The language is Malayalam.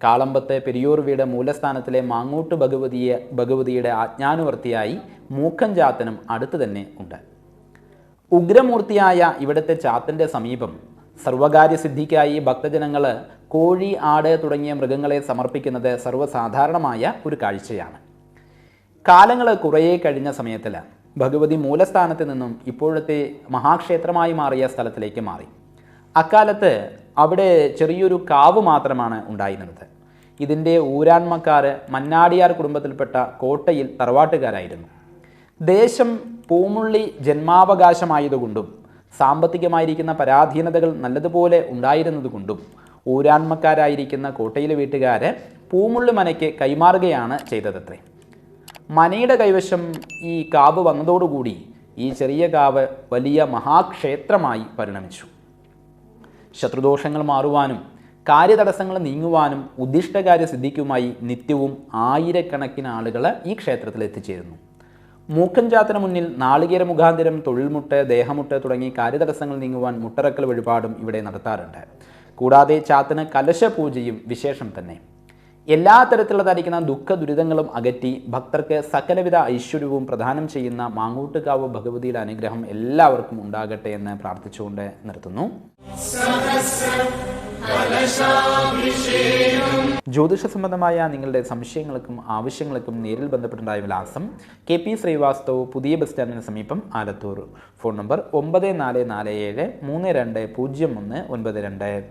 കാളമ്പത്ത് പെരിയൂർ വീട് മൂലസ്ഥാനത്തിലെ മാങ്ങൂട്ട് ഭഗവതിയുടെ ആജ്ഞാനുവർത്തിയായി മൂക്കൻ ചാത്തനും അടുത്ത് തന്നെ ഉണ്ട്. ഉഗ്രമൂർത്തിയായ ഇവിടുത്തെ ചാത്തൻ്റെ സമീപം സർവകാര്യസിദ്ധിക്കായി ഭക്തജനങ്ങൾ കോഴി, ആട് തുടങ്ങിയ മൃഗങ്ങളെ സമർപ്പിക്കുന്നത് സർവ്വസാധാരണമായ ഒരു കാഴ്ചയാണ്. കാലങ്ങൾ കുറേ കഴിഞ്ഞ സമയത്തിൽ ഭഗവതി മൂലസ്ഥാനത്ത് നിന്നും ഇപ്പോഴത്തെ മഹാക്ഷേത്രമായി മാറിയ സ്ഥലത്തിലേക്ക് മാറി. അക്കാലത്ത് അവിടെ ചെറിയൊരു കാവ് മാത്രമാണ് ഉണ്ടായിരുന്നത്. ഇതിൻ്റെ ഊരാൺമക്കാർ മന്നാടിയാർ കുടുംബത്തിൽപ്പെട്ട കോട്ടയിൽ തറവാട്ടുകാരായിരുന്നു. ദേശം പൂമുള്ളി ജന്മാവകാശമായതുകൊണ്ടും സാമ്പത്തികമായിരിക്കുന്ന പരാധീനതകൾ നല്ലതുപോലെ ഉണ്ടായിരുന്നതുകൊണ്ടും ഊരാൺമക്കാരായിരിക്കുന്ന കോട്ടയിലെ വീട്ടുകാർ പൂമുള്ളി മനയ്ക്ക് കൈമാറുകയാണ് ചെയ്തതത്രേ. മനയുടെ കൈവശം ഈ കാവ് വന്നതോടുകൂടി ഈ ചെറിയ കാവ് വലിയ മഹാക്ഷേത്രമായി പരിണമിച്ചു. ശത്രുദോഷങ്ങൾ മാറുവാനും കാര്യതടസ്സങ്ങൾ നീങ്ങുവാനും ഉദ്ദിഷ്ടകാര്യ സിദ്ധിക്കുമായി നിത്യവും ആയിരക്കണക്കിന് ആളുകൾ ഈ ക്ഷേത്രത്തിൽ എത്തിച്ചേരുന്നു. മൂക്കൻ ചാത്തന് മുന്നിൽ നാളികേര മുഖാന്തരം തൊഴിൽമുട്ട്, ദേഹമുട്ട് തുടങ്ങി കാര്യതടസ്സങ്ങൾ നീങ്ങുവാൻ മുട്ടറക്കൽ വഴിപാടും ഇവിടെ നടത്താറുണ്ട്. കൂടാതെ ചാത്തന് കലശപൂജയും വിശേഷം തന്നെ. എല്ലാ തരത്തിലുള്ളതായിരിക്കുന്ന ദുഃഖ ദുരിതങ്ങളും അകറ്റി ഭക്തർക്ക് സകലവിധ ഐശ്വര്യവും പ്രദാനം ചെയ്യുന്ന മാങ്ങൂട്ടുകാവ് ഭഗവതിയുടെ അനുഗ്രഹം എല്ലാവർക്കും ഉണ്ടാകട്ടെ എന്ന് പ്രാർത്ഥിച്ചുകൊണ്ട് നിർത്തുന്നു. ജ്യോതിഷ സംബന്ധമായ നിങ്ങളുടെ സംശയങ്ങൾക്കും ആവശ്യങ്ങൾക്കും നേരിൽ ബന്ധപ്പെട്ടുണ്ടായ വിലാസം KP ശ്രീവാസ്തവ്, പുതിയ ബസ് സ്റ്റാൻഡിന് സമീപം, ആലത്തൂർ. Phone number 9447 320192.